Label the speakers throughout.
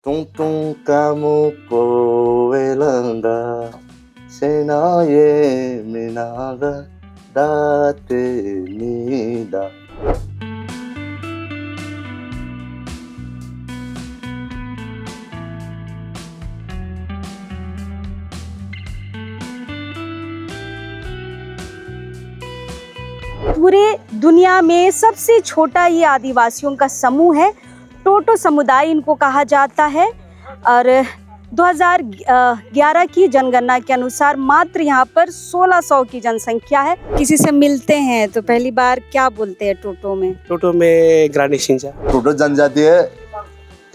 Speaker 1: 뚱뚱 까먹고 외란다 새나의 미나가 나됩니다.
Speaker 2: पूरे दुनिया में सबसे छोटा ये आदिवासियों का समूह है। टोटो समुदाय इनको कहा जाता है और 2011 की जनगणना के अनुसार मात्र यहाँ पर 1600 की जनसंख्या है। किसी से मिलते हैं तो पहली बार क्या बोलते हैं टोटो में?
Speaker 3: टोटो में ग्रानी सिंजा।
Speaker 1: टोटो जनजाति है,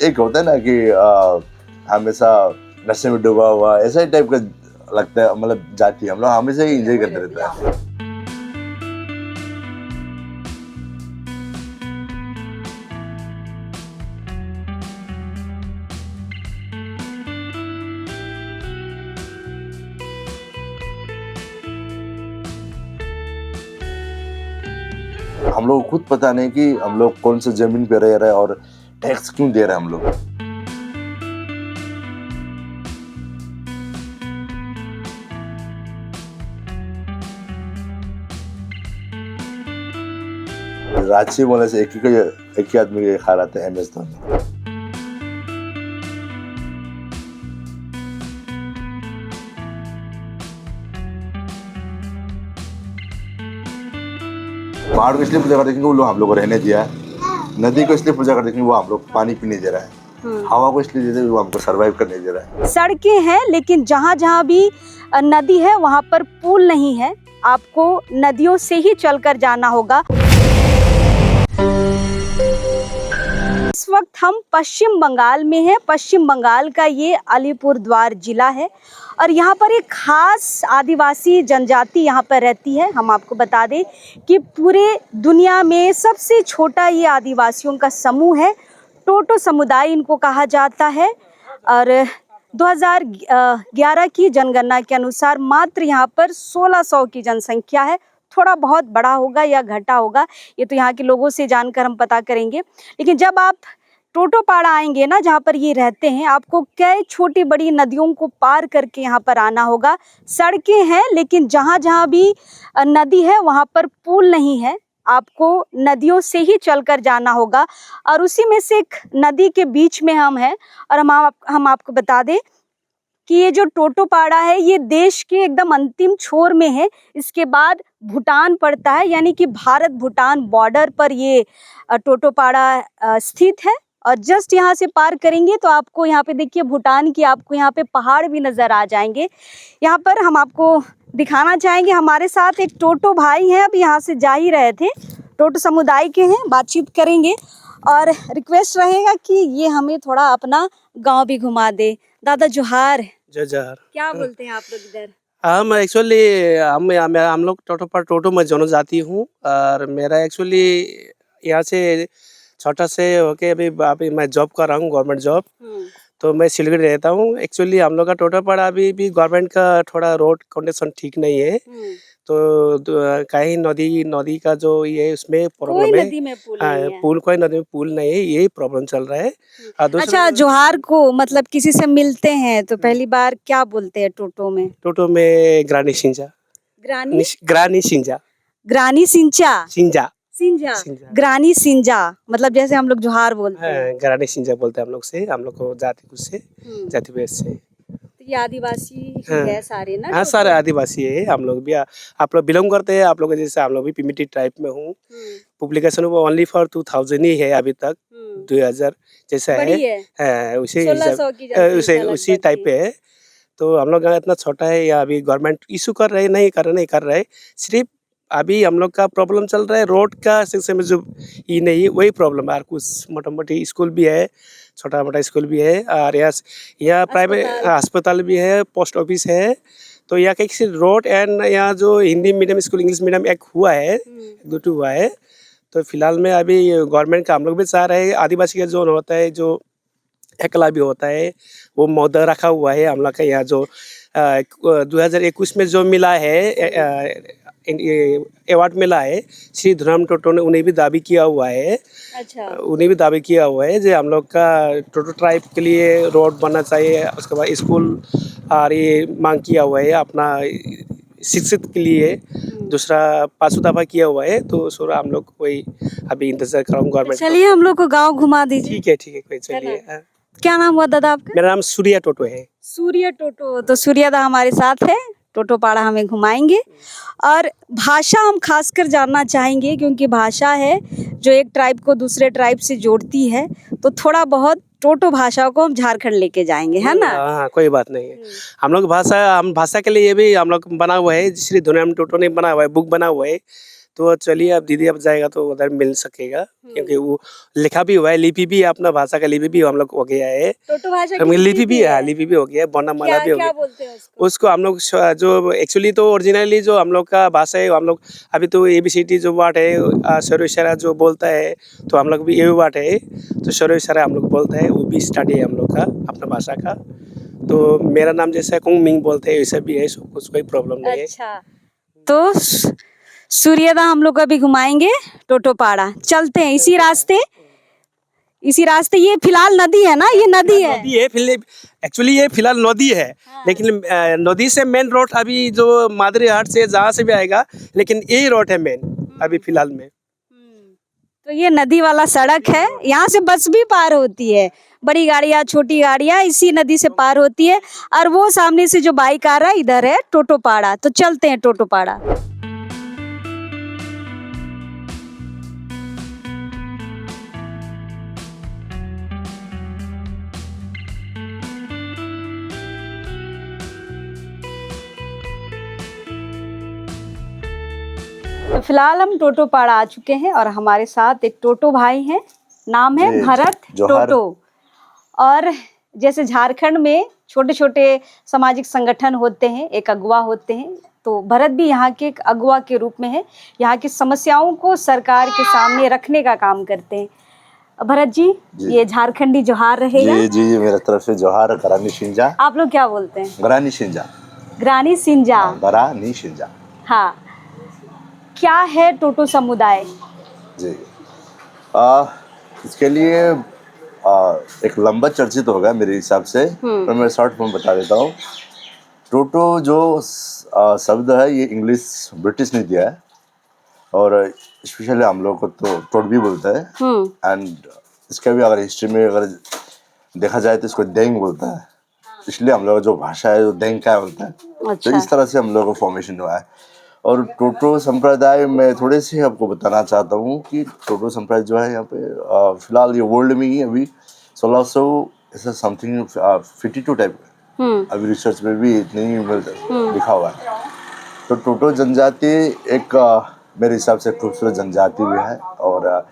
Speaker 1: एक होता है ना कि हमेशा नशे में डूबा हुआ ऐसा ही टाइप का लगता है, मतलब जाति हम लोग हमेशा ही एंजॉय करते रहते हैं। हम लोग को खुद पता नहीं कि हम लोग कौन सी जमीन पे रह रहे हैं और टैक्स क्यों दे रहे हैं हम लोग। रांची बोले से एक ही आदमी के खा रहे थे MS धोनी। पहाड़ को इसलिए पूजा करते हैं क्योंकि वो लोग हम लोग को रहने दिया है। नदी को इसलिए पूजा करते हैं क्योंकि वो हम लोग पानी पीने दे रहा है। हवा को इसलिए देते हैं वो हमको सरवाइव करने दे रहा है।
Speaker 2: सड़कें हैं लेकिन जहाँ जहाँ भी नदी है वहाँ पर पुल नहीं है। आपको नदियों से ही चलकर जाना होगा। इस वक्त हम पश्चिम बंगाल में हैं। पश्चिम बंगाल का ये अलीपुरद्वार जिला है और यहाँ पर एक खास आदिवासी जनजाति यहाँ पर रहती है। हम आपको बता दें कि पूरे दुनिया में सबसे छोटा ये आदिवासियों का समूह है। टोटो समुदाय इनको कहा जाता है और 2011 की जनगणना के अनुसार मात्र यहाँ पर 1600 की जनसंख्या है। थोड़ा बहुत बड़ा होगा या घटा होगा, ये तो यहाँ के लोगों से जानकर हम पता करेंगे। लेकिन जब आप टोटोपाड़ा आएंगे ना, जहाँ पर ये रहते हैं, आपको कई छोटी बड़ी नदियों को पार करके यहाँ पर आना होगा। सड़कें हैं लेकिन जहाँ जहाँ भी नदी है वहाँ पर पुल नहीं है। आपको नदियों से ही चलकर जाना होगा और उसी में से एक नदी के बीच में हम हैं। और हम आपको बता दें कि ये जो टोटोपाड़ा है ये देश के एकदम अंतिम छोर में है। इसके बाद भूटान पड़ता है, यानी कि भारत भूटान बॉर्डर पर ये टोटोपाड़ा स्थित है। और जस्ट यहाँ से पार करेंगे तो आपको यहाँ पे देखिए भूटान की आपको यहाँ पे पहाड़ भी नज़र आ जाएंगे। यहाँ पर हम आपको दिखाना चाहेंगे, हमारे साथ एक टोटो भाई हैं, अभी यहाँ से जा ही रहे थे। टोटो समुदाय के हैं, बातचीत करेंगे और रिक्वेस्ट रहेगा कि ये हमें थोड़ा अपना गांव भी घुमा दे। दादा जोहार।
Speaker 3: जोहार।
Speaker 2: क्या बोलते हैं आप लोग इधर?
Speaker 3: हम एक्चुअली हम लोग टोटो में जनजाति हूँ और मेरा एक्चुअली यहाँ से छोटा से होके अभी मैं जॉब कर रहा हूँ, गवर्नमेंट जॉब। तो मैं सिलगुड़ी रहता हूँ। एक्चुअली हम लोग का टोटोपाड़ा अभी भी गवर्नमेंट का थोड़ा रोड कंडीशन ठीक नहीं है। तो कहीं नदी का जो ये उसमें प्रॉब्लम है।
Speaker 2: नदी में पुल
Speaker 3: हाँ,
Speaker 2: नहीं है।
Speaker 3: कोई नदी में पुल नहीं है, यही प्रॉब्लम चल रहा है।
Speaker 2: अच्छा, जोहार को मतलब किसी से मिलते हैं तो पहली बार क्या बोलते हैं टोटो में?
Speaker 3: टोटो में ग्रानी सिंजा। ग्रानी सिंजा।
Speaker 2: ग्रानी सिंचा।
Speaker 3: सिंजा।
Speaker 2: सिंजा। ग्रानी सिंजा मतलब जैसे हम लोग जोहार बोलते हैं।
Speaker 3: ग्रानी सिंजा बोलते हैं हम लोग से, हम लोग को जाति कुछ से, जाति भेद से।
Speaker 2: तो ये आदिवासी ही है सारे ना?
Speaker 3: हाँ, सारे आदिवासी है। हम लोग भी, आप लोग बिलोंग करते हैं, आप लोग जैसे हम लोग भी प्रिमिटिव टाइप में हूँ। पब्लिकेशन वो ओनली फॉर 2000 ही है अभी तक। 2000 जैसा है उसी टाइप पे है। तो हम लोग इतना छोटा है या अभी गवर्नमेंट इशू कर रहे नहीं कर रहे। सिर्फ अभी हम लोग का प्रॉब्लम चल रहा है रोड का सिलसिले में, जो ये नहीं वही प्रॉब्लम है। और कुछ मोटा मोटी स्कूल भी है, छोटा मोटा स्कूल भी है और यहाँ प्राइवेट अस्पताल भी है, पोस्ट ऑफिस है। तो यहाँ के रोड एंड यहाँ जो Hindi medium school English medium एक हुआ है, 2 हुआ है। तो फिलहाल में अभी गवर्नमेंट का हम लोग भी चाह रहे हैं, आदिवासी का जोन होता है जो एकलव्य होता है वो मौदा रखा हुआ है हम लोग का। यहाँ जो 2021 में जो मिला है अवार्ड मिला है। श्री धुनाम टोटो ने उन्हें भी दावी किया हुआ है।
Speaker 2: अच्छा।
Speaker 3: उन्हें भी दावी किया हुआ है जो हम लोग का टोटो ट्राइब के लिए रोड बनना चाहिए, उसके बाद स्कूल और ये मांग किया हुआ है अपना शिक्षित के लिए। दूसरा पाँचों दफा किया हुआ है, तो सोरा हम लोग कोई अभी इंतजार कर रहा हूँ गवर्नमेंट।
Speaker 2: चलिए हम लोग को गांव घुमा दीजिए।
Speaker 3: ठीक है कोई चलिए। हाँ।
Speaker 2: क्या नाम हुआ दादा आपका?
Speaker 3: मेरा नाम सूर्या टोटो है।
Speaker 2: सूर्य टोटो। तो सूर्या दा हमारे साथ है, टोटो पाड़ा हमें घुमाएंगे। और भाषा हम खासकर जानना चाहेंगे, क्योंकि भाषा है जो एक ट्राइब को दूसरे ट्राइब से जोड़ती है। तो थोड़ा बहुत टोटो भाषा को हम झारखंड लेके जाएंगे, है ना?
Speaker 3: हाँ, कोई बात नहीं है। हम भाषा के लिए भी हम लोग बना हुआ है, श्री धुनाम टोटो ने बना हुआ है, बुक बना हुआ है। तो चलिए अब दीदी अब जाएगा तो उधर मिल सकेगा, क्योंकि वो लिखा भी हुआ है, लिपि भी अपना भाषा का लिपि भी हम लोग हो गया है।
Speaker 2: टोटो भाषा की
Speaker 3: लिपि भी है, लिपि भी हो गया है, वर्णमाला भी हो
Speaker 2: क्या
Speaker 3: गया।
Speaker 2: बोलते हैं उसको?
Speaker 3: उसको हम लोग जो एक्चुअली तो ओरिजिनली जो हम लोग का भाषा है, हम लोग अभी तो ABCD जो वर्ड है सर्व इशारा जो बोलता है, तो हम लोग भी ये वर्ड है तो सर्व इशारा हम लोग बोलते हैं, वो भी स्टार्ट है हम लोग का अपना भाषा का। तो मेरा नाम जैसा कुंग मिंग बोलते हैं वैसा भी है, कुछ कोई प्रॉब्लम नहीं है।
Speaker 2: अच्छा, तो सूर्यदा हम लोग अभी घुमाएंगे टोटो पाड़ा। चलते हैं इसी रास्ते। ये फिलहाल नदी है ना? ये नदी है।
Speaker 3: नदी है एक्चुअली, ये फिलहाल नदी है। लेकिन नदी से मेन रोड अभी जो मादरी हाट से जहाँ से भी आएगा, लेकिन यही रोड है मेन अभी फिलहाल में।
Speaker 2: तो ये नदी वाला सड़क है, यहाँ से बस भी पार होती है, बड़ी गाड़ियाँ छोटी गाड़ियाँ इसी नदी से पार होती है। और वो सामने से जो बाइक आ रहा है इधर है टोटो पाड़ा। तो चलते हैं टोटो पाड़ा। तो फिलहाल हम टोटो पाड़ा आ चुके हैं और हमारे साथ एक टोटो भाई हैं, नाम है भरत टोटो। और जैसे झारखंड में छोटे छोटे सामाजिक संगठन होते हैं, एक अगुवा होते हैं, तो भरत भी यहाँ के एक अगुवा के रूप में है। यहाँ की समस्याओं को सरकार के सामने रखने का काम करते हैं। भरत जी, ये झारखंडी जोहार रहेगा।
Speaker 1: जी मेरा तरफ से जोहार। गरानी सिंजा।
Speaker 2: आप लोग क्या बोलते हैं?
Speaker 1: गरानी सिंजा।
Speaker 2: ग्रानी सिंजा।
Speaker 1: गरानी सिंजा।
Speaker 2: हाँ, क्या है टोटो समुदाय?
Speaker 1: जी इसके लिए एक लंबा चर्चित होगा मेरे हिसाब से, पर मैं शॉर्ट फॉर्म बता देता हूँ। टोटो जो शब्द है ये इंग्लिश ब्रिटिश ने दिया है, और स्पेशली हम लोग को तो टोट भी बोलता है। एंड इसका भी अगर हिस्ट्री में अगर देखा जाए तो इसको देंग बोलता है, इसलिए हम लोग जो भाषा है वो देंग का बोलता है।
Speaker 2: अच्छा।
Speaker 1: तो इस तरह से हम लोग को फॉर्मेशन हुआ है। और टोटो संप्रदाय में थोड़े से आपको बताना चाहता हूँ कि टोटो संप्रदाय जो है यहाँ पे फिलहाल ये वर्ल्ड में ही अभी 1600 ऐसा समथिंग 52 टाइप अभी रिसर्च में भी इतने ही लिखा हुआ है। तो टोटो जनजाति एक मेरे हिसाब से खूबसूरत जनजाति भी है, और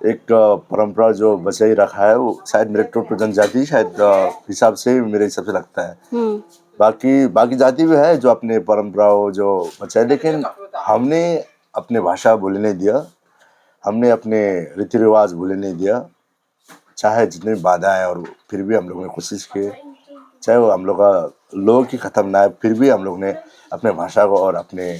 Speaker 1: एक परंपरा जो बचाई रखा है वो शायद मेरे टोटो जनजाति शायद हिसाब से मेरे हिसाब से लगता है। बाकी जाति भी है जो अपने परंपराओं जो बचाए, लेकिन हमने अपने भाषा भूलने नहीं दिया, हमने अपने रीति रिवाज भूलने नहीं दिया। चाहे जितने बाधाएं और फिर भी हम लोगों ने कोशिश की, चाहे वो हम लोग का लोग ही खत्म ना है, फिर भी हम लोग ने अपने भाषा को और अपने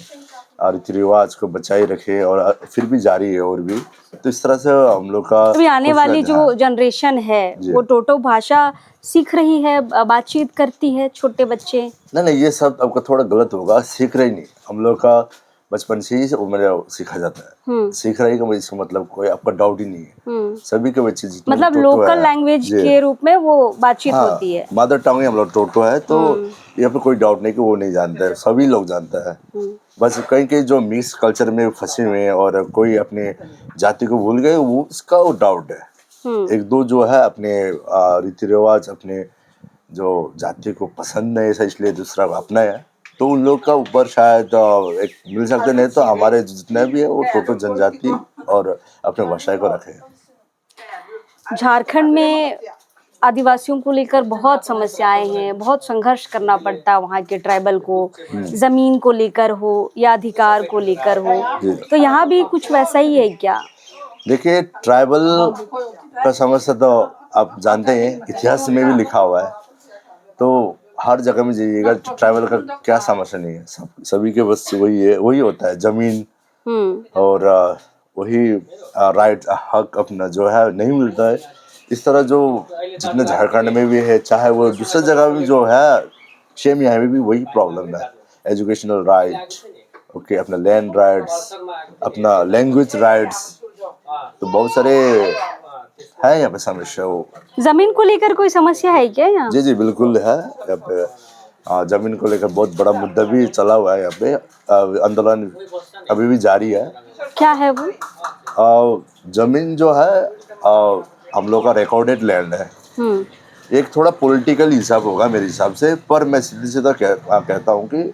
Speaker 1: रीति रिवाज को बचाई रखे, और फिर भी जारी है और भी। तो इस तरह से हम लोग का
Speaker 2: अभी आने वाली जो जनरेशन है वो टोटो भाषा सीख रही है, बातचीत करती है, छोटे बच्चे? नहीं,
Speaker 1: ये सब आपका थोड़ा गलत होगा। सीख रही नहीं, हम लोग का बचपन से ही उम्र सीखा जाता है। सीख रही का इसका मतलब कोई आपका डाउट ही नहीं है। सभी के बच्चे
Speaker 2: मतलब लोकल लैंग्वेज के रूप में वो बातचीत होती है।
Speaker 1: मदर टंग ही हम लोग टोटो है, तो यहाँ पे कोई डाउट नहीं कि वो नहीं जानता है, सभी लोग जानता है। बस कहीं कहीं जो मिक्स कल्चर में फंसे हुए हैं और कोई अपने जाति को भूल गए, वो उसका वो डाउट है। एक दो जो है अपने रीति रिवाज अपने जो जाति को पसंद नहीं है इसलिए दूसरा को अपना है, तो उन लोग का ऊपर शायद एक मिल सकते। नहीं तो हमारे जितने भी है वो टोटो जनजाति और अपने भाषा को रखे।
Speaker 2: झारखंड में आदिवासियों को लेकर बहुत समस्याएं हैं, बहुत संघर्ष करना पड़ता है वहाँ के ट्राइबल को, जमीन को लेकर हो या अधिकार को लेकर हो। तो यहाँ भी कुछ वैसा ही है क्या?
Speaker 1: देखिए, ट्राइबल का समस्या तो आप जानते हैं, इतिहास में भी लिखा हुआ है। तो हर जगह में जाइएगा ट्रैवल का क्या समस्या नहीं है, सभी के बस वही है, वही होता है जमीन और वही राइट हक अपना जो है नहीं मिलता है। इस तरह जो जितने झारखंड में भी है, चाहे वो दूसरी जगह भी जो है, सेम यहाँ में भी वही प्रॉब्लम है। एजुकेशनल राइट, ओके, अपना लैंड राइट्स, अपना लैंग्वेज राइट्स, तो बहुत सारे है यहाँ पे समस्या। वो
Speaker 2: जमीन को लेकर कोई समस्या है क्या यहाँ?
Speaker 1: जी जी बिल्कुल है यहाँ पे। जमीन को लेकर बहुत बड़ा मुद्दा भी चला हुआ है यहाँ पे। आंदोलन अभी भी जारी है।
Speaker 2: क्या है वो?
Speaker 1: जमीन जो है हम लोग का रिकॉर्डेड लैंड है। एक थोड़ा पॉलिटिकल हिसाब होगा मेरे हिसाब से, पर मैं सीधे सीधा कहता हूँ कि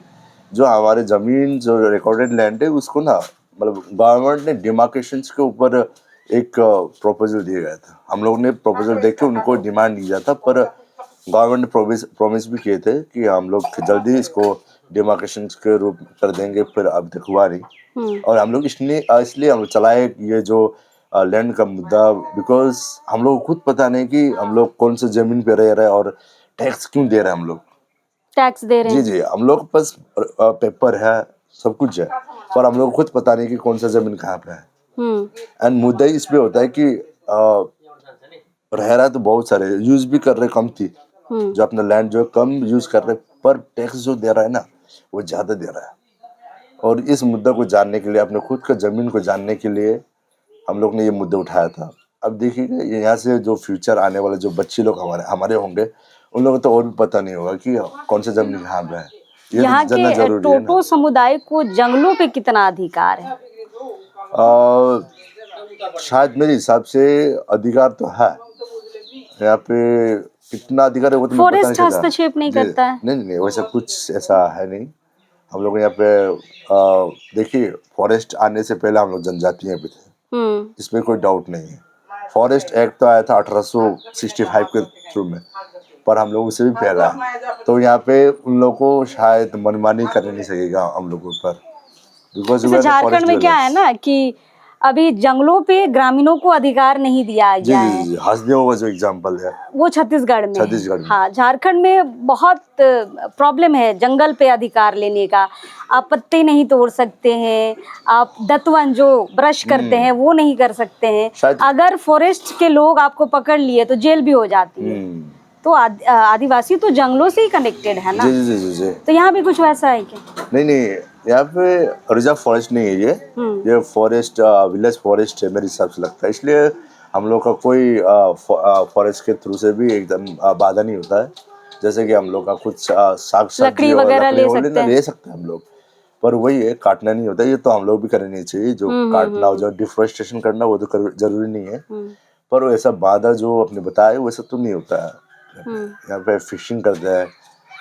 Speaker 1: जो हमारे जमीन जो रिकॉर्डेड लैंड है उसको ना, मतलब गवर्नमेंट ने डिमार्केशंस के ऊपर एक प्रपोजल दिया गया था। हम लोग ने प्रपोजल देख के उनको डिमांड दिया था, पर गवर्नमेंट ने प्रॉमिस भी किए थे कि हम लोग जल्दी इसको डिमार्केशंस के रूप कर देंगे, फिर अब तक हुआ नहीं। और हम लोग इसलिए हम चलाए ये जो लैंड का मुद्दा, बिकॉज हम लोग को खुद पता नहीं कि हम लोग कौन से जमीन पे रह रहे हैं और टैक्स क्यों दे रहे हैं। हम लोग
Speaker 2: टैक्स दे रहे हैं।
Speaker 1: जी जी, हम लोग के पास पेपर है, सब कुछ है, पर हम लोग खुद पता नहीं कि कौन सा जमीन कहाँ पे है। एंड मुद्दा इस पे होता है कि रह रहा तो बहुत सारे यूज भी कर रहे कम थी, जो अपना लैंड जो कम यूज कर रहे, पर टैक्स जो दे रहा है ना वो ज्यादा दे रहा है। और इस मुद्दा को जानने के लिए, अपने खुद का जमीन को जानने के लिए हम लोग ने ये मुद्दा उठाया था। अब देखिएगा यहाँ से जो फ्यूचर आने वाले जो बच्चे लोग हमारे होंगे, उन लोगों को तो और भी पता नहीं होगा कि कौन सा जमीन कहाँ पे है।
Speaker 2: यहाँ के टोटो समुदाय को जंगलों पे कितना अधिकार है?
Speaker 1: शायद मेरे हिसाब से अधिकार तो है यहाँ पे। कितना अधिकार है वो तो मैं बता नहीं सकता।
Speaker 2: फॉरेस्ट हस्तक्षेप नहीं करता है?
Speaker 1: नहीं, वैसा कुछ ऐसा है नहीं। हम लोग यहाँ पे देखिए, फॉरेस्ट आने से पहले हम लोग जनजातियां पे थे, इसमें कोई डाउट नहीं है। फॉरेस्ट एक्ट तो आया था 1865 के थ्रू में, पर हम लोग उससे भी पहला है। तो यहाँ पे उन लोगों को शायद मनमानी करने नहीं सकेगा हम लोगों पर, बिकॉज
Speaker 2: झारखंड में क्या है ना कि अभी जंगलों पे ग्रामीणों को अधिकार नहीं दिया गया है।
Speaker 1: जी, हसदेव का जो एग्जांपल है
Speaker 2: वो छत्तीसगढ़ में। हाँ, झारखंड में बहुत प्रॉब्लम है जंगल पे अधिकार लेने का। आप पत्ते नहीं तोड़ सकते हैं, आप दतवन जो ब्रश करते हैं वो नहीं कर सकते हैं। अगर फॉरेस्ट के लोग आपको पकड़ लिए तो जेल भी हो जाती है। तो आदिवासी तो जंगलों से ही कनेक्टेड है ना।
Speaker 1: जी।
Speaker 2: तो यहाँ भी कुछ वैसा है क्या?
Speaker 1: नहीं, यहाँ पे रिजर्व फॉरेस्ट नहीं है ये फॉरेस्ट विलेज फॉरेस्ट है मेरे हिसाब से लगता है। इसलिए हम लोग का कोई फॉरेस्ट के थ्रू से भी एकदम बाधा नहीं होता है। जैसे कि हम लोग का कुछ साग
Speaker 2: लकड़ी वगैरह ले
Speaker 1: सकते हैं हम लोग, पर वही है, काटना नहीं होता। ये तो हम लोग भी करनी चाहिए, जो काटना जो डिफोरेस्टेशन करना वो तो जरूरी नहीं है, पर ऐसा बाधा जो आपने बताया वैसा तो नहीं होता है। यहाँ पे फिशिंग करते हैं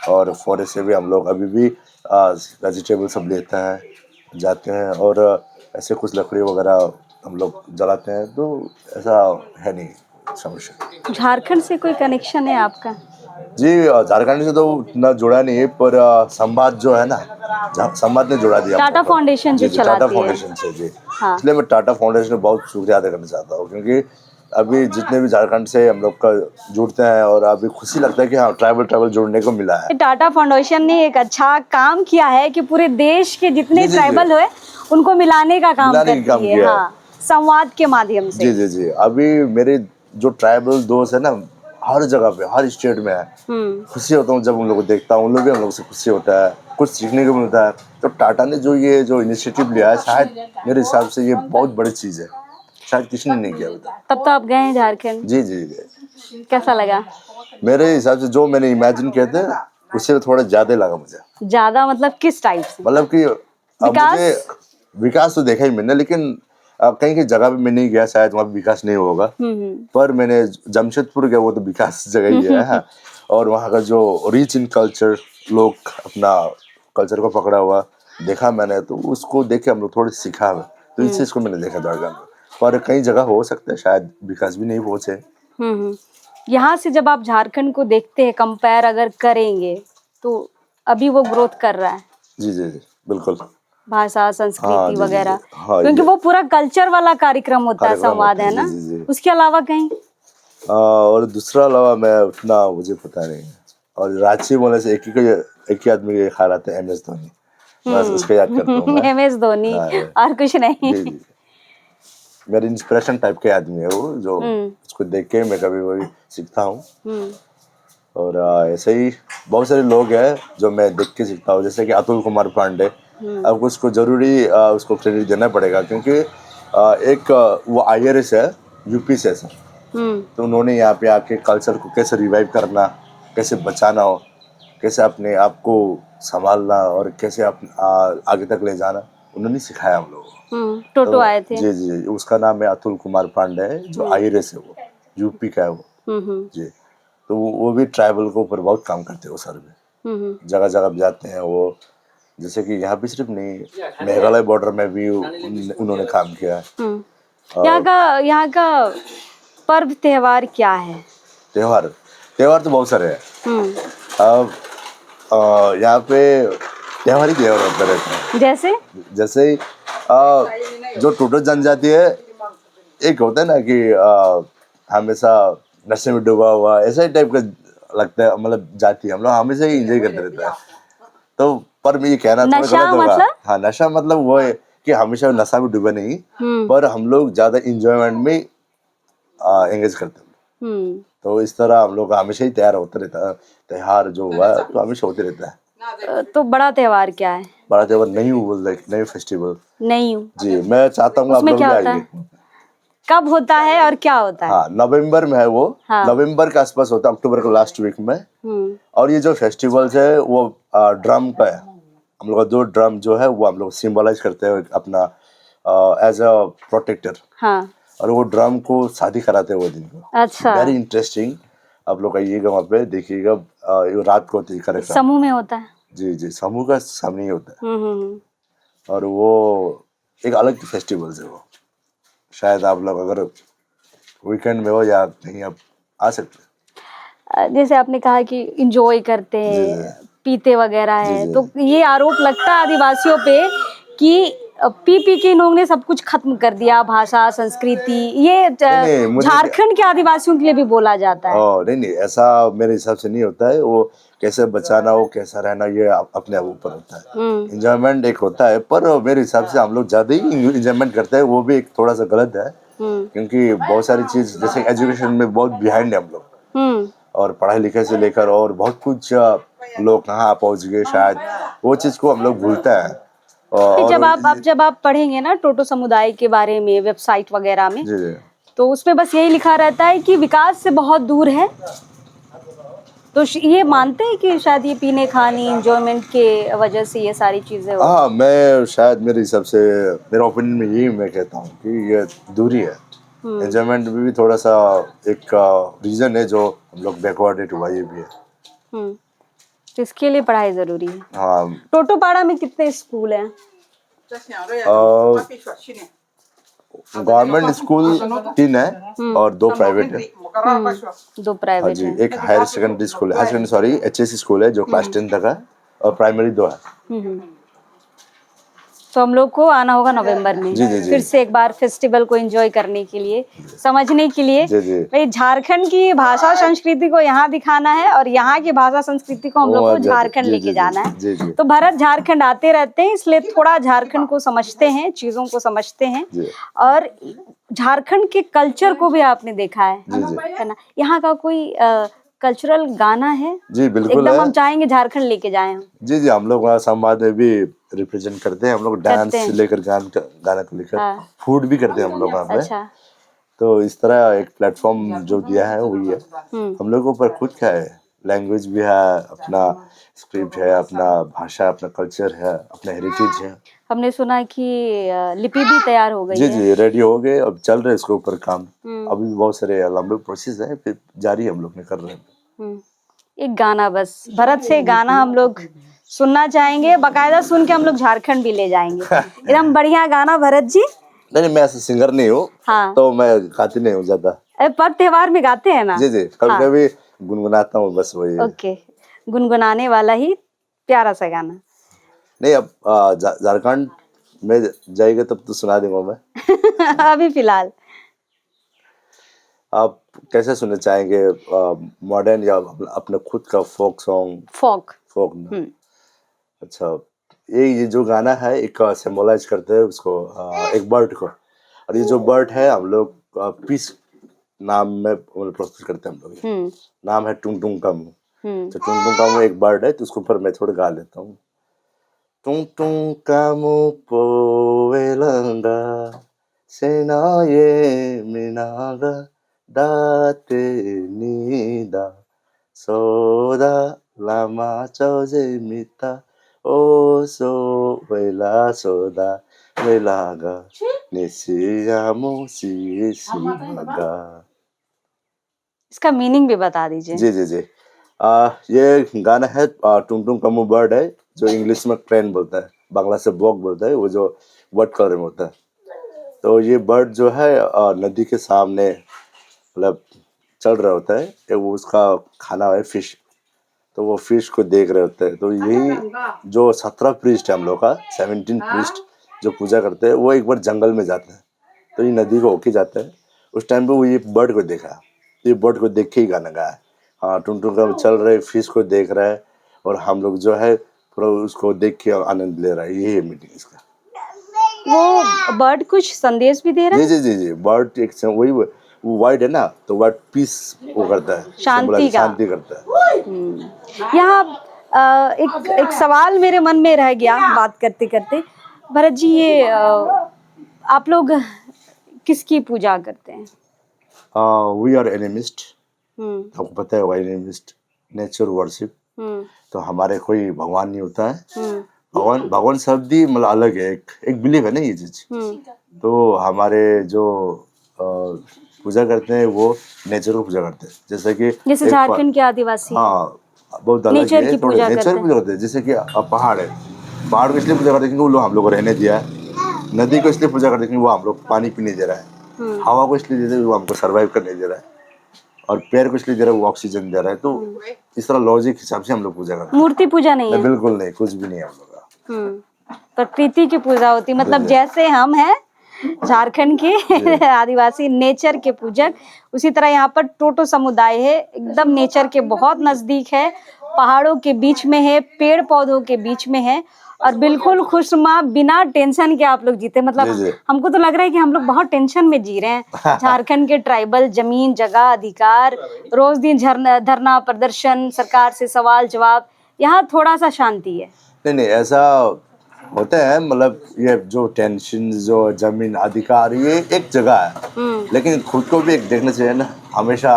Speaker 1: और फॉरेस्ट से भी हम लोग अभी भी वेजिटेबल सब लेते हैं, जाते हैं, और ऐसे कुछ लकड़ी वगैरह हम लोग जलाते हैं, तो ऐसा है नहीं समस्या।
Speaker 2: झारखंड से कोई कनेक्शन है आपका?
Speaker 1: जी, झारखंड से तो उतना जुड़ा नहीं है, पर संवाद जो है ना, संवाद ने जुड़ा दिया।
Speaker 2: टाटा फाउंडेशन जो चलाती है।
Speaker 1: टाटा फाउंडेशन से जी, इसलिए मैं टाटा फाउंडेशन का बहुत शुक्रिया अदा करना चाहता हूँ, क्योंकि अभी जितने भी झारखंड से हम लोग का जुड़ते हैं और अभी खुशी लगता है कि हाँ ट्राइबल जुड़ने को मिला है।
Speaker 2: टाटा फाउंडेशन ने एक अच्छा काम किया है कि पूरे देश के जितने ट्राइबल हुए उनको मिलाने का काम करती है। हाँ, संवाद के माध्यम से।
Speaker 1: जी। अभी मेरे जो ट्राइबल दोस्त है ना, हर जगह पे, हर स्टेट में है। खुशी होता हूँ जब उन लोग को देखता हूँ, उन लोग भी हम लोग से खुशी होता है, कुछ सीखने को मिलता है। तो टाटा ने जो इनिशिएटिव लिया है, शायद मेरे हिसाब से ये बहुत बड़ी चीज है, शायद किसी ने नहीं किया होता।
Speaker 2: तब तो आप गए हैं झारखंड?
Speaker 1: जी।
Speaker 2: कैसा लगा?
Speaker 1: मेरे हिसाब से जो मैंने इमेजिन किया था उससे थोड़ा ज्यादा लगा मुझे।
Speaker 2: ज्यादा मतलब किस टाइप से?
Speaker 1: मतलब कि मुझे विकास तो देखा ही मैंने, लेकिन कहीं की जगह भी मैं नहीं गया, शायद वहाँ विकास नहीं होगा, पर मैंने जमशेदपुर गया, वो तो विकास जगह ही है। और वहाँ का जो रिच इन कल्चर, लोग अपना कल्चर को पकड़ा हुआ देखा मैंने, तो उसको देख के हम लोग थोड़ी सीखा है। तो इस चीज को मैंने देखा झारखंड में, पर कई जगह हो सकता है शायद विकास भी नहीं पहुंचे।
Speaker 2: यहाँ से जब आप झारखंड को देखते हैं, कंपेयर अगर करेंगे, तो अभी वो ग्रोथ कर रहा है? जी,
Speaker 1: बिल्कुल।
Speaker 2: भाषा, संस्कृति वगैरह, क्योंकि वो पूरा कल्चर वाला कार्यक्रम होता है, संवाद है ना। उसके अलावा कहीं?
Speaker 1: और दूसरा अलावा मैं उतना मुझे पता नहीं, और रांची बोलने से एक ही आदमी के ख्याल आते हैं, MS धोनी। बस उसको याद करता हूँ मैं।
Speaker 2: MS धोनी
Speaker 1: हाँ,
Speaker 2: और कुछ नहीं।
Speaker 1: जी जी, मेरी इंस्पिरेशन टाइप के आदमी है वो, जो उसको देख के मैं कभी वही सीखता हूँ। और ऐसे ही बहुत सारे लोग हैं जो मैं देख के सीखता हूँ, जैसे कि अतुल कुमार पांडे। अब उसको जरूरी उसको क्रेडिट देना पड़ेगा, क्योंकि एक वो IRS है, UP से सर। तो उन्होंने यहाँ पे आके कल्चर को कैसे रिवाइव करना, कैसे बचाना हो, कैसे अपने आप को संभालना और कैसे आगे तक ले जाना, उन्होंने सिखाया हम लोगों को।
Speaker 2: टोटो आए थे।
Speaker 1: जी जी, उसका नाम है अतुल कुमार पांडे है, जो IRS है, वो UP का है वो। जी, तो वो भी ट्राइबल के ऊपर बहुत काम करते हैं वो सर भी। जगह जगह पे जाते हैं वो, जैसे कि यहाँ पे सिर्फ नहीं, मेघालय बॉर्डर में भी उन्होंने काम किया है।
Speaker 2: यहाँ का पर्व त्योहार क्या है?
Speaker 1: त्योहार तो बहुत सारे हैं। अब यहाँ पे त्योहार ही त्योहार होते रहते हैं। जैसे जो टोटो जनजाति है, एक होता है ना कि हमेशा नशे में डूबा हुआ, ऐसा ही टाइप का लगता है, मतलब जाति हम लोग हमेशा ही एंजॉय करते रहते हैं। तो पर मैं ये कहना थोड़ा गलत होगा। हाँ, नशा मतलब वो है कि हमेशा नशा में डूबे नहीं, पर हम लोग ज्यादा इंजॉयमेंट में एंगेज करते हैं। तो इस तरह हम लोग हमेशा ही तैयार होते रहता है। त्योहार जो हुआ तो हमेशा होते रहता है।
Speaker 2: तो बड़ा त्योहार क्या है?
Speaker 1: बड़ा त्योहार नई फेस्टिवल।
Speaker 2: जी,
Speaker 1: मैं चाहता हूँ आप लोग भी आइए।
Speaker 2: कब होता है और क्या होता है?
Speaker 1: हाँ, नवंबर में है वो। नवंबर के आसपास होता है, अक्टूबर के लास्ट वीक में। और ये जो फेस्टिवल्स है वो ड्रम का है। हम लोग का जो ड्रम जो है वो हम लोग सिंबलाइज करते हैं अपना एज अ प्रोटेक्टर। और वो ड्रम को शादी कराते हैं वो दिन को।
Speaker 2: अच्छा,
Speaker 1: वेरी इंटरेस्टिंग। आप लोग आइएगा, वहाँ पे देखिएगा। रात को होती है कार्यक्रम।
Speaker 2: समूह में होता है?
Speaker 1: जी जी, समूह का सामने ही होता है। और वो एक अलग फेस्टिवल है वो। शायद आप लोग अगर वीकेंड में हो या कहीं आप आ सकते हैं।
Speaker 2: जैसे आपने कहा कि इंजॉय करते हैं, पीते वगैरह है, तो ये आरोप लगता है आदिवासियों पे कि पी के इन लोगों ने सब कुछ खत्म कर दिया, भाषा, संस्कृति। ये झारखंड के आदिवासियों के लिए भी बोला जाता है।
Speaker 1: नहीं, ऐसा मेरे हिसाब से नहीं होता है। वो कैसे बचाना हो, कैसा रहना, ये अपने ऊपर होता है। इंजॉयमेंट एक होता है, पर मेरे हिसाब से हम लोग ज्यादा ही इंजॉयमेंट करते हैं, वो भी एक थोड़ा सा गलत है। क्योंकि बहुत सारी चीज, जैसे एजुकेशन में बहुत बिहाइंड है हम लोग, और पढ़ाई लिखाई से लेकर और बहुत कुछ लोग कहाँ पहुंच गए, शायद वो चीज को हम लोग भूलते हैं। और
Speaker 2: जब आप पढ़ेंगे ना टोटो समुदाय के बारे में वेबसाइट वगैरह में,
Speaker 1: जी,
Speaker 2: तो उसमें बस यही लिखा रहता है कि विकास से बहुत दूर है। तो ये मानते हैं कि शायद ये पीने खाने एंजॉयमेंट के वजह से ये सारी चीजें हो।
Speaker 1: हाँ, मैं शायद मेरे हिसाब से, मेरा ओपिनियन में यही मैं कहता हूँ कि ये दूरी है। एंजॉयमेंट में भी थोड़ा सा एक रीजन है जो हम लोग बैकवर्डेड हुआ, ये भी है।
Speaker 2: तो इसके लिए पढ़ाई जरूरी है।
Speaker 1: हाँ।
Speaker 2: टोटोपाड़ा में कितने स्कूल हैं?
Speaker 1: गवर्नमेंट स्कूल 3 है और 2 प्राइवेट है।
Speaker 2: 2 प्राइवेट
Speaker 1: जी, एक हायर सेकेंडरी स्कूल है, HSC स्कूल है जो क्लास 10 तक है, और प्राइमरी 2 है।
Speaker 2: तो हम लोग को आना होगा नवंबर में।
Speaker 1: जी।
Speaker 2: फिर से एक बार फेस्टिवल को एंजॉय करने के लिए, समझने के लिए। भाई झारखंड की भाषा संस्कृति को यहाँ दिखाना है और यहाँ की भाषा संस्कृति को हम लोग को झारखंड लेके जाना है। तो भारत झारखंड आते रहते हैं, इसलिए थोड़ा झारखंड को समझते हैं, चीजों को समझते हैं। और झारखंड के कल्चर को भी आपने देखा है ना। यहाँ का कोई कल्चरल गाना है?
Speaker 1: जी बिल्कुल,
Speaker 2: एकदम हम चाहेंगे झारखंड लेके जाएं हम।
Speaker 1: जी, हम लोग वहाँ संवाद में भी रिप्रेजेंट करते हैं। हम लोग डांस से लेकर गाना को लेकर फूड भी करते हैं हम लोग वहाँ पे।
Speaker 2: अच्छा।
Speaker 1: तो इस तरह एक प्लेटफॉर्म जो दिया है वही है। हम लोगों पर खुद क्या है, लैंग्वेज भी है, अपना स्क्रिप्ट है, अपना भाषा, अपना कल्चर है, अपना हेरिटेज है।
Speaker 2: हमने सुना कि लिपि भी तैयार हो गई है।
Speaker 1: जी, रेडी हो गए, अब चल रहे इसके ऊपर काम। अभी भी बहुत सारे लंबे प्रोसेस है, फिर जारी हम लोग ने कर रहे हैं।
Speaker 2: एक गाना, बस भरत से गाना हम लोग सुनना चाहेंगे, बकायदा सुन के हम लोग झारखंड भी ले जाएंगे। एकदम बढ़िया गाना भरत जी।
Speaker 1: नहीं, मैं ऐसा सिंगर नहीं हूँ। हाँ। तो मैं गाती नहीं हूँ ज्यादा।
Speaker 2: पर त्योहार में गाते हैं ना? जी,
Speaker 1: कभी गुनगुनाता हूँ, बस वही।
Speaker 2: ओके, गुनगुनाने वाला ही प्यारा सा गाना।
Speaker 1: नहीं, अब झारखंड में जाएगा तब तो सुना दूंगा मैं।
Speaker 2: अभी फिलहाल
Speaker 1: आप कैसे सुनना चाहेंगे, मॉडर्न या अपने खुद का फोक सॉन्ग?
Speaker 2: फोक।
Speaker 1: फोक ना? अच्छा, ये जो गाना है एक सिंबलाइज करते हैं उसको, एक बर्ड को, और ये जो बर्ड है हम लोग पीस नाम में प्रस्तुत करते हैं हम लोग। नाम है टुंग टुंग कम। तो टुंग टुंग कम एक बर्ड है, तो उसके ऊपर मैं थोड़ा गा लेता हूँ। टुंग टुंग कामु पोवेलंगा सेनाये मिनागा दाते नीदा सोदा लामा चौजे मिता ओ सो वेला सोदा वेलागा निसियामो सीसीमागा।
Speaker 2: इसका मीनिंग भी बता दीजिए।
Speaker 1: जी जी जी। ये गाना है, टुंग टुंग कमू बर्ड है, जो इंग्लिश में क्रेन बोलता है, बांग्ला से बॉक बोलता है, वो जो वर्ड कलर में होता है। तो ये बर्ड जो है नदी के सामने मतलब चल रहा होता है, वो उसका खाना है फिश, तो वो फिश को देख रहे होते हैं। तो यही जो 17 प्रीस्ट है हम लोग का, 17 प्रीस्ट जो पूजा करते हैं, वो एक बार जंगल में जाते हैं, तो ये नदी को होके जाता है। उस टाइम पे वो ये बर्ड को देखा, ये बर्ड को देख के ही गाना गाया। हाँ, टुन टुन का चल रहे फिश को देख रहा है, और हम लोग जो है पूरा उसको देख के आनंद ले रहा है। यही है मीनिंग इसका।
Speaker 2: वो बर्ड कुछ संदेश भी दे रहा है?
Speaker 1: जी जी जी जी। बर्ड एक वही वो वाइड है ना, तो वर्ड पीस वो करता है,
Speaker 2: शांति का।
Speaker 1: शांति करता है।
Speaker 2: यहाँ एक सवाल मेरे मन में रह गया बात करते करते। भरत जी, ये आप लोग किसकी पूजा करते हैं?
Speaker 1: We are animist. आपको पता है एनिमिस्ट, नेचर वर्शिप। तो हमारे कोई भगवान नहीं होता है। भगवान शब्द ही मतलब अलग है, एक बिलीव है ना ये चीज। तो हमारे जो पूजा करते हैं वो नेचर को पूजा करते हैं, जैसे
Speaker 2: झारखंड के आदिवासी।
Speaker 1: हाँ, बहुत अलग
Speaker 2: नेचर
Speaker 1: है,
Speaker 2: की पूजा
Speaker 1: नेचर की पूजा करते हैं। जैसे कि पहाड़ है, पहाड़ को इसलिए पूजा करते हैं क्योंकि वो लोग हम लोग को रहने दिया है। नदी को इसलिए पूजा करते हैं क्योंकि वो हम लोग पानी पीने दे रहा है। हवा को इसलिए देते हैं वो हमको सर्वाइव करने दे रहा है, और पेड़ को इसलिए दे रहा है वो ऑक्सीजन दे रहा है। तो इस तरह लॉजिक हिसाब से हम लोग पूजा करते हैं।
Speaker 2: मूर्ति पूजा नहीं है?
Speaker 1: बिल्कुल नहीं, कुछ भी नहीं है हम लोग का।
Speaker 2: प्रकृति की पूजा होती, मतलब जैसे हम हैं झारखंड के आदिवासी नेचर के पूजक, उसी तरह यहाँ पर टोटो समुदाय है, एकदम नेचर के बहुत नजदीक है, पहाड़ों के बीच में है, पेड़ पौधों के बीच में है, और बिल्कुल खुशनुमा, बिना टेंशन के आप लोग जीते। मतलब हमको तो लग रहा है कि हम लोग बहुत टेंशन में जी रहे हैं। झारखंड के ट्राइबल, जमीन जगह अधिकार, रोज दिन धरना प्रदर्शन, सरकार से सवाल जवाब, यहाँ थोड़ा सा शांति है।
Speaker 1: नहीं, ऐसा होता है, मतलब ये जो टेंशन, जो जमीन अधिकार, ये एक जगह है, लेकिन खुद को भी एक देखना चाहिए ना। हमेशा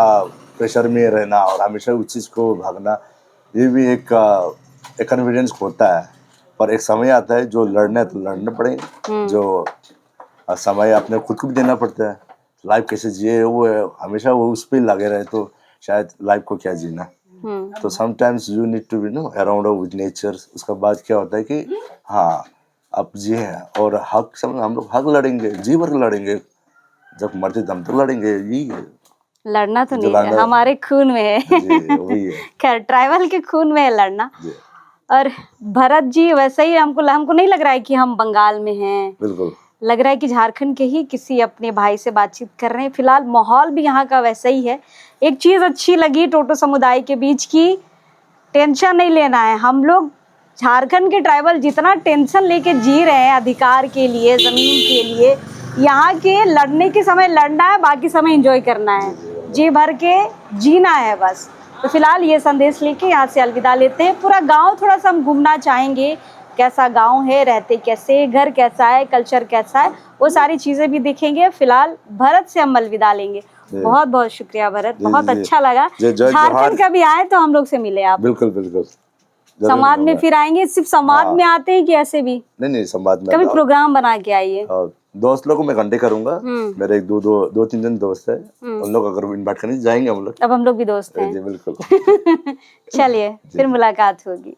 Speaker 1: प्रेशर में रहना और हमेशा उस चीज को भागना, ये भी एक कॉन्फिडेंस होता है। पर एक समय आता है जो लड़ना है तो लड़ना पड़ेगा, जो समय अपने खुद को भी देना पड़ता है। लाइफ कैसे जिए वो हमेशा वो उस पर लगे रहे तो शायद लाइफ को क्या जीना। तो sometimes you need to be around with nature. उसका बाद क्या होता है कि हाँ, अब जी हैं, और हक समय हम लोग हक लड़ेंगे, जी भर लड़ेंगे, जब मरते दम तक लड़ेंगे। यही है,
Speaker 2: लड़ना तो नहीं है, हमारे खून में है। खैर, ट्राइबल के खून में है लड़ना। और भरत जी, वैसे ही हमको नहीं लग रहा है कि हम बंगाल में हैं।
Speaker 1: बिल्कुल
Speaker 2: लग रहा है कि झारखंड के ही किसी अपने भाई से बातचीत कर रहे हैं। फिलहाल माहौल भी यहाँ का वैसा ही है। एक चीज अच्छी लगी टोटो समुदाय के बीच की, टेंशन नहीं लेना है। हम लोग झारखंड के ट्राइबल जितना टेंशन लेके जी रहे हैं अधिकार के लिए, जमीन के लिए, यहाँ के लड़ने के समय लड़ना है, बाकी समय एंजॉय करना है, जी भर के जीना है बस। तो फिलहाल ये संदेश लेके यहाँ से अलविदा लेते हैं। पूरा गांव थोड़ा सा हम घूमना चाहेंगे, कैसा गांव है, रहते कैसे, घर कैसा है, कल्चर कैसा है, वो सारी चीजें भी देखेंगे। फिलहाल भरत से हम अलविदा लेंगे। बहुत बहुत शुक्रिया भरत, बहुत अच्छा लगा। झारखंड कभी आए तो हम लोग से मिले आप।
Speaker 1: बिल्कुल बिल्कुल।
Speaker 2: समाज में फिर आएंगे। सिर्फ समाज में आते हैं कि ऐसे भी?
Speaker 1: नहीं, समाज में
Speaker 2: कभी प्रोग्राम बना के आइए।
Speaker 1: दोस्त लोगों को मैं घंटे करूंगा। मेरे एक दो तीन जन दोस्त है, उन लोग अगर इनवाइट करने जाएंगे हम लोग।
Speaker 2: अब हम लोग भी दोस्त हैं।
Speaker 1: जी बिल्कुल।
Speaker 2: चलिए, फिर मुलाकात होगी।